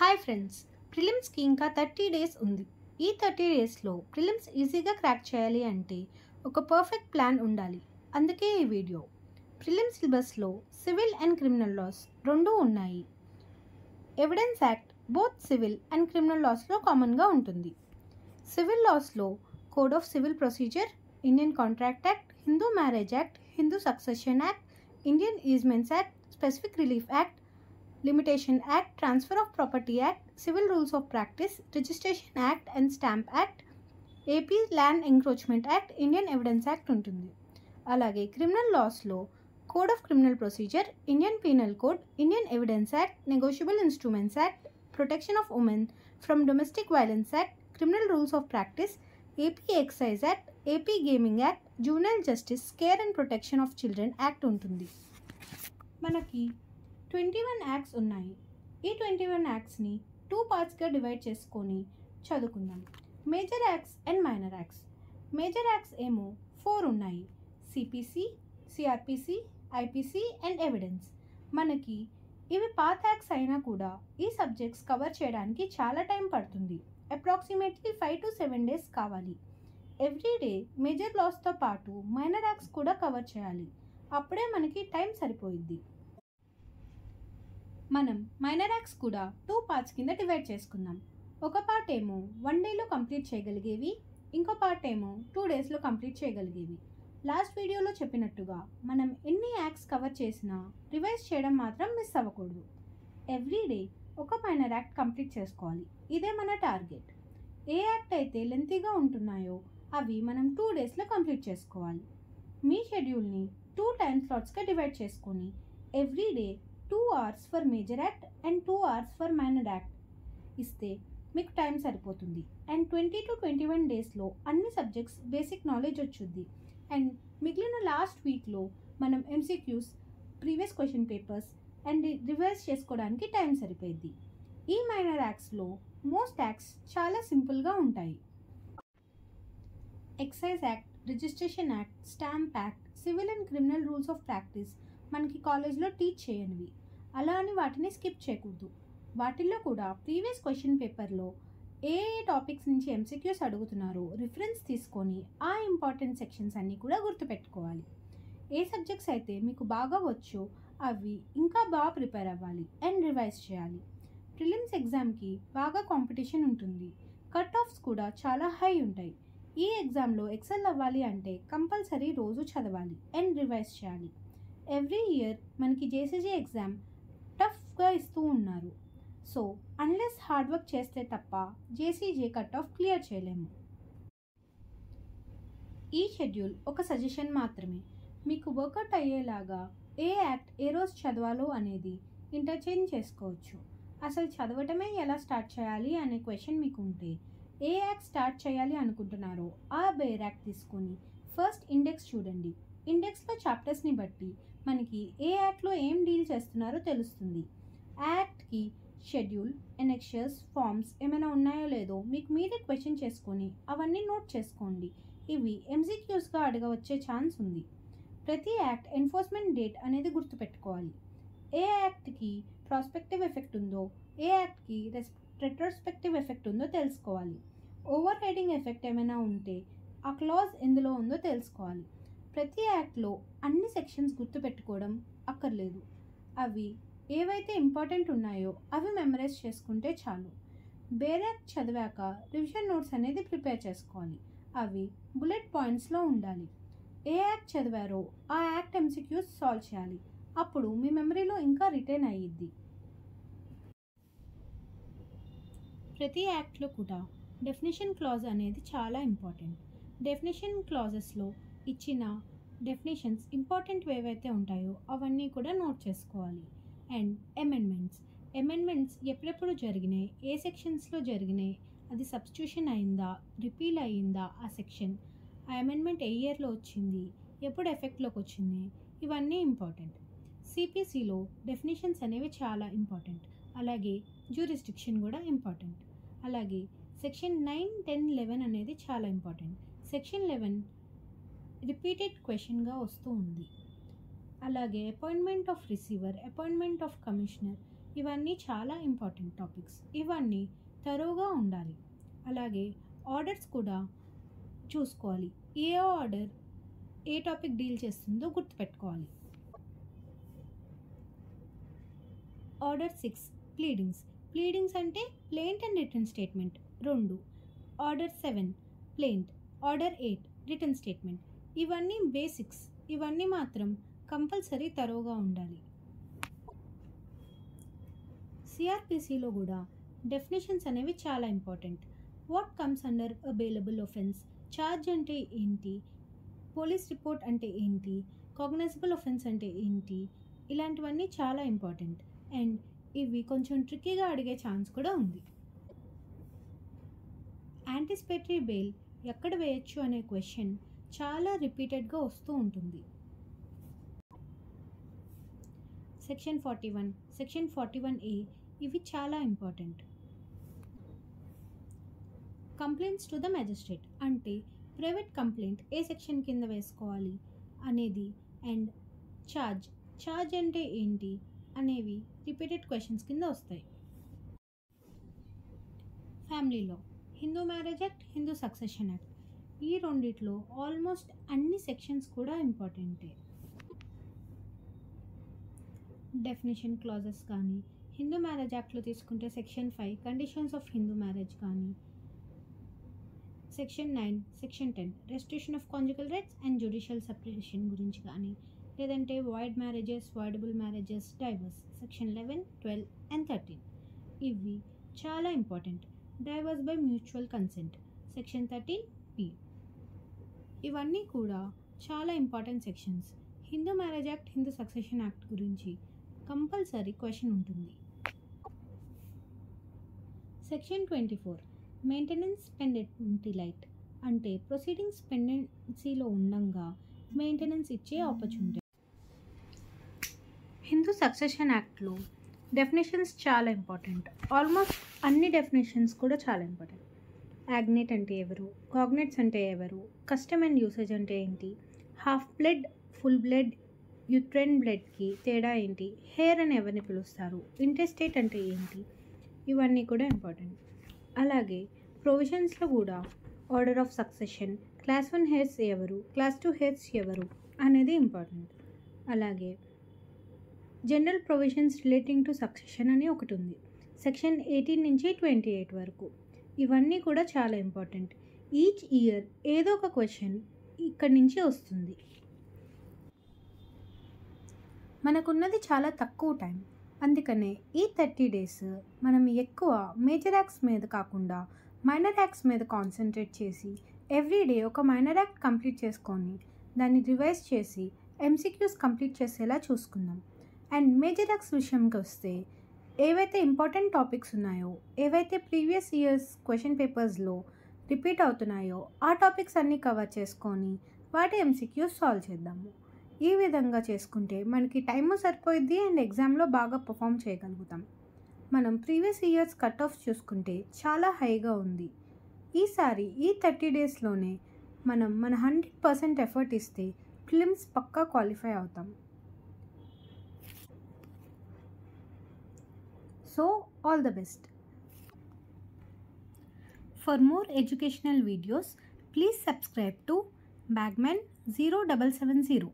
Hi friends, ప్రిలిమ్స్కి ఇంకా 30 days ఉంది. ఈ 30 డేస్లో ప్రిలిమ్స్ ఈజీగా క్రాక్ చేయాలి అంటే ఒక పర్ఫెక్ట్ ప్లాన్ ఉండాలి. అందుకే ఈ వీడియో. ప్రిలిమ్స్ సిలబస్లో సివిల్ అండ్ క్రిమినల్ లాస్ రెండూ ఉన్నాయి. Evidence act both civil and criminal లాస్లో కామన్గా ఉంటుంది. సివిల్ లాస్లో code of civil procedure, Indian contract act, Hindu marriage act, Hindu succession act, Indian easements act, specific relief act, Limitation Act, Transfer of Property Act, Civil Rules of Practice, Registration Act and Stamp Act, AP Land Encroachment Act, Indian Evidence Act ఉంటుంది. అలాగే criminal లాస్లో code of criminal procedure, Indian penal code, Indian evidence act, negotiable instruments act, protection of women from domestic violence act, criminal rules of practice, AP excise act, AP gaming act, juvenile justice, care and protection of children act ఉంటుంది. మనకి 21 acts ఉన్నాయి. ఈ 21 యాక్ట్స్ని 2 పార్ట్స్గా divide చేసుకొని చదువుకుందాం. Major acts and minor acts. Major acts ఏమో 4 ఉన్నాయి: CPC, CrPC, IPC and evidence. మనకి ఇవి పాత యాక్ట్స్ అయినా కూడా ఈ సబ్జెక్ట్స్ కవర్ చేయడానికి చాలా టైం పడుతుంది. అప్రాక్సిమేట్లీ 5 to 7 డేస్ కావాలి. ఎవ్రీ డే మేజర్ లాస్తో పాటు మైనర్ యాక్ట్స్ కూడా కవర్ చేయాలి. అప్పుడే మనకి టైం సరిపోయిద్ది. మనం మైనర్ యాక్ట్స్ కూడా 2 పార్ట్స్ కింద డివైడ్ చేసుకుందాం. ఒక పార్ట్ ఏమో 1 డేలో కంప్లీట్ చేయగలిగేవి, ఇంకో పార్ట్ ఏమో 2 డేస్లో కంప్లీట్ చేయగలిగేవి. లాస్ట్ వీడియోలో చెప్పినట్టుగా మనం ఎన్ని యాక్ట్స్ కవర్ చేసినా రివైజ్ చేయడం మాత్రం మిస్ అవ్వకూడదు. ఎవ్రీ డే ఒక మైనర్ యాక్ట్ కంప్లీట్ చేసుకోవాలి. ఇదే మన టార్గెట్. ఏ యాక్ట్ అయితే లెంతీగా ఉంటున్నాయో అవి మనం 2 డేస్లో కంప్లీట్ చేసుకోవాలి. మీ షెడ్యూల్ని 2 టైమ్ స్లాట్స్గా డివైడ్ చేసుకొని every day 2 hours for major act and 2 hours for minor act ఇస్తే మీకు టైం సరిపోతుంది. అండ్ 20 to 21 డేస్లో అన్ని సబ్జెక్ట్స్ బేసిక్ నాలెడ్జ్ వచ్చుద్ది. అండ్ మిగిలిన లాస్ట్ వీక్లో మనం MCQs, previous question papers and revise చేసుకోవడానికి టైం సరిపోయింది. ఈ మైనర్ యాక్ట్స్లో మోస్ట్ యాక్ట్స్ చాలా సింపుల్గా ఉంటాయి. Excise act, registration act, stamp act, civil and criminal rules of practice మనకి కాలేజ్లో టీచ్ చేయనివి. అలా అని వాటిని స్కిప్ చేయకూడదు. వాటిల్లో కూడా ప్రీవియస్ క్వశ్చన్ పేపర్లో ఏ టాపిక్స్ నుంచి ఎంసీక్యూస్ అడుగుతున్నారో రిఫరెన్స్ తీసుకొని ఆ ఇంపార్టెంట్ సెక్షన్స్ అన్నీ కూడా గుర్తుపెట్టుకోవాలి. ఏ సబ్జెక్ట్స్ అయితే మీకు బాగా వచ్చో అవి ఇంకా బాగా ప్రిపేర్ అవ్వాలి అండ్ రివైజ్ చేయాలి. ప్రిలిమ్స్ ఎగ్జామ్కి బాగా కాంపిటీషన్ ఉంటుంది. కట్ ఆఫ్స్ కూడా చాలా హై ఉంటాయి. ఈ ఎగ్జామ్లో ఎక్సెల్ అవ్వాలి అంటే కంపల్సరీ రోజు చదవాలి అండ్ రివైజ్ చేయాలి. ఎవ్రీ ఇయర్ మనకి జేసీజీ ఎగ్జామ్ టఫ్గా ఇస్తూ ఉన్నారు. సో అన్లెస్ హార్డ్ వర్క్ చేస్తే తప్ప జేసీజీ కట్ ఆఫ్ క్లియర్ చేయలేము. ఈ షెడ్యూల్ ఒక సజెషన్ మాత్రమే. మీకు వర్కౌట్ అయ్యేలాగా ఏ యాక్ట్ ఏ రోజు చదవాలో అనేది ఇంటర్చేంజ్ చేసుకోవచ్చు. అసలు చదవటమే ఎలా స్టార్ట్ చేయాలి అనే క్వశ్చన్ మీకు ఉంటే ఏ యాక్ట్ స్టార్ట్ చేయాలి అనుకుంటున్నారో ఆ బేర్ యాక్ట్ తీసుకొని ఫస్ట్ ఇండెక్స్ చూడండి. ఇండెక్స్లో చాప్టర్స్ని బట్టి మనకి ఏ యాక్ట్లో ఏం డీల్ చేస్తున్నారో తెలుస్తుంది. యాక్ట్కి షెడ్యూల్, ఎనెక్షర్స్, ఫార్మ్స్ ఏమైనా ఉన్నాయో లేదో మీకు మీరే క్వశ్చన్ చేసుకొని అవన్నీ నోట్ చేసుకోండి. ఇవి ఎంసీక్యూస్గా అడగవచ్చే ఛాన్స్ ఉంది. ప్రతి యాక్ట్ ఎన్ఫోర్స్మెంట్ డేట్ అనేది గుర్తుపెట్టుకోవాలి. ఏ యాక్ట్కి ప్రాస్పెక్టివ్ ఎఫెక్ట్ ఉందో, ఏ యాక్ట్కి రెట్రోస్పెక్టివ్ ఎఫెక్ట్ ఉందో తెలుసుకోవాలి. ఓవర్ రైడింగ్ ఎఫెక్ట్ ఏమైనా ఉంటే ఆ క్లాజ్ ఎందులో ఉందో తెలుసుకోవాలి. ప్రతి యాక్ట్లో అన్ని సెక్షన్స్ గుర్తుపెట్టుకోవడం అక్కర్లేదు. అవి ఏవైతే ఇంపార్టెంట్ ఉన్నాయో అవి మెమరైజ్ చేసుకుంటే చాలు. బేర్ యాక్ట్ చదివాక రివిజన్ నోట్స్ అనేది ప్రిపేర్ చేసుకోవాలి. అవి బుల్లెట్ పాయింట్స్లో ఉండాలి. ఏ యాక్ట్ చదివారో ఆ యాక్ట్ ఎంసీక్యూస్ సాల్వ్ చేయాలి. అప్పుడు మీ మెమరీలో ఇంకా రిటైన్ అయ్యిద్ది. ప్రతి యాక్ట్లో కూడా డెఫినేషన్ క్లాజ్ అనేది చాలా ఇంపార్టెంట్. డెఫినేషన్ క్లాజెస్లో ఇచ్చిన డెఫినేషన్స్ ఇంపార్టెంట్ ఏవైతే ఉంటాయో అవన్నీ కూడా నోట్ చేసుకోవాలి. అండ్ అమెండ్మెంట్స్ ఎప్పుడెప్పుడు జరిగినాయి, ఏ సెక్షన్స్లో జరిగినాయి, అది సబ్స్టిట్యూషన్ అయిందా, రిపీల్ అయ్యిందా ఆ సెక్షన్, ఆ అమెండ్మెంట్ ఏ ఇయర్లో వచ్చింది, ఎప్పుడు ఎఫెక్ట్లోకి వచ్చింది, ఇవన్నీ ఇంపార్టెంట్. సిపిసిలో డెఫినేషన్స్ అనేవి చాలా ఇంపార్టెంట్. అలాగే జ్యూరిస్డిక్షన్ కూడా ఇంపార్టెంట్. అలాగే సెక్షన్ 9, 10, 11 అనేది చాలా ఇంపార్టెంట్. సెక్షన్ 11 రిపీటెడ్ క్వశ్చన్గా వస్తూ ఉంది. అలాగే appointment of receiver, appointment of commissioner ఇవన్నీ చాలా ఇంపార్టెంట్ టాపిక్స్. ఇవన్నీ తరోగా ఉండాలి. అలాగే ఆర్డర్స్ కూడా చూసుకోవాలి. ఏ ఆర్డర్ ఏ టాపిక్ డీల్ చేస్తుందో గుర్తుపెట్టుకోవాలి. Order 6 pleadings. ప్లీడింగ్స్ అంటే ప్లెయింట్ and return statement 2. Order 7 ప్లెయింట్. Order 8 return statement. ఇవన్నీ బేసిక్స్. ఇవన్నీ మాత్రం కంపల్సరీ తరోగా ఉండాలి. సిఆర్పిసిలో కూడా డెఫినేషన్స్ అనేవి చాలా important. What comes under a bailable offence, charge అంటే ఏంటి, పోలీస్ రిపోర్ట్ అంటే ఏంటి, కాగ్నైజబుల్ ఒఫెన్స్ అంటే ఏంటి, ఇలాంటివన్నీ చాలా ఇంపార్టెంట్. అండ్ ఇవి కొంచెం ట్రిక్కీగా అడిగే ఛాన్స్ కూడా ఉంది. యాంటిసిపేటరీ బెయిల్ ఎక్కడ వేయచ్చు అనే క్వశ్చన్ చాలా రిపీటెడ్గా వస్తూ ఉంటుంది. సెక్షన్ 41, సెక్షన్ 41A ఇవి చాలా important. Complaints to the magistrate అంటే ప్రైవేట్ కంప్లైంట్ ఏ సెక్షన్ కింద వేసుకోవాలి అనేది, అండ్ ఛార్జ్ అంటే ఏంటి అనేవి రిపీటెడ్ క్వశ్చన్స్ కింద వస్తాయి. Family law, Hindu marriage act, Hindu succession act, ఈ రెండిట్లో ఆల్మోస్ట్ అన్ని సెక్షన్స్ కూడా ఇంపార్టెంటే. డెఫినేషన్ క్లాజెస్ కానీ, హిందూ మ్యారేజ్ యాక్ట్లో తీసుకుంటే section 5 conditions of Hindu marriage కానీ, section 9, section 10 restriction of conjugal rights and judicial separation గురించి కానీ, లేదంటే void marriages, voidable marriages, divorce section 11, 12 and 13 ఇవి చాలా important. Divorce by mutual consent section 13B ఇవన్నీ కూడా చాలా important sections. Hindu marriage act, Hindu succession act గురించి కంపల్సరీ క్వశ్చన్ ఉంటుంది. సెక్షన్ 24 మెయింటెనెన్స్ పెండెంటీ లైట్ అంటే ప్రొసీడింగ్స్ పెండెన్సీలో ఉండంగా మెయింటెనెన్స్ ఇచ్చే ఆపర్చునిటీ. హిందూ సక్సెషన్ యాక్ట్లో డెఫినేషన్స్ చాలా ఇంపార్టెంట్. ఆల్మోస్ట్ అన్ని డెఫినేషన్స్ కూడా చాలా ఇంపార్టెంట్. యాగ్నేట్ అంటే ఎవరు, కాగ్నేట్స్ అంటే ఎవరు, కస్టమ్ అండ్ యూసేజ్ అంటే ఏంటి, half blood, full blood, uterine బ్లడ్కి తేడా ఏంటి, హెయిర్ అని ఎవరిని పిలుస్తారు, ఇంటెస్టేట్ అంటే ఏంటి, ఇవన్నీ కూడా ఇంపార్టెంట్. అలాగే ప్రొవిజన్స్లో కూడా order of succession, class 1 hairs ఎవరు, క్లాస్ 2 హెయిర్స్ ఎవరు అనేది ఇంపార్టెంట్. అలాగే general provisions relating to succession అని ఒకటి ఉంది, సెక్షన్ 18 నుంచి 28 వరకు. ఇవన్నీ కూడా చాలా ఇంపార్టెంట్. ఈచ్ ఇయర్ ఏదో ఒక క్వశ్చన్ ఇక్కడి నుంచి వస్తుంది. మనకున్నది చాలా తక్కువ టైం, అందుకనే ఈ 30 days మనం ఎక్కువ మేజర్ యాక్ట్స్ మీద కాకుండా మైనర్ యాక్ట్స్ మీద కాన్సన్ట్రేట్ చేసి ఎవ్రీడే ఒక మైనర్ యాక్ట్ కంప్లీట్ చేసుకొని దాన్ని రివైజ్ చేసి MCQs కంప్లీట్ చేసేలా చూసుకుందాం. అండ్ మేజర్ యాక్ట్స్ విషయంకి వస్తే ఏవైతే ఇంపార్టెంట్ టాపిక్స్ ఉన్నాయో, ఏవైతే ప్రీవియస్ ఇయర్స్ క్వశ్చన్ పేపర్స్లో రిపీట్ అవుతున్నాయో ఆ టాపిక్స్ అన్నీ కవర్ చేసుకొని వాటి MCQs సాల్వ్ చేద్దాము. ఈ విధంగా చేసుకుంటే మనకి టైము సరిపోయిద్ది అండ్ ఎగ్జామ్లో బాగా పర్ఫామ్ చేయగలుగుతాం. మనం ప్రీవియస్ ఇయర్స్ కట్ ఆఫ్ చూసుకుంటే చాలా హైగా ఉంది. ఈసారి ఈ 30 daysలోనే మనం మన 100% ఎఫర్ట్ ఇస్తే ప్రిలిమ్స్ పక్కా క్వాలిఫై అవుతాం. So, all the best. For more educational videos, please subscribe to Bagman 0770.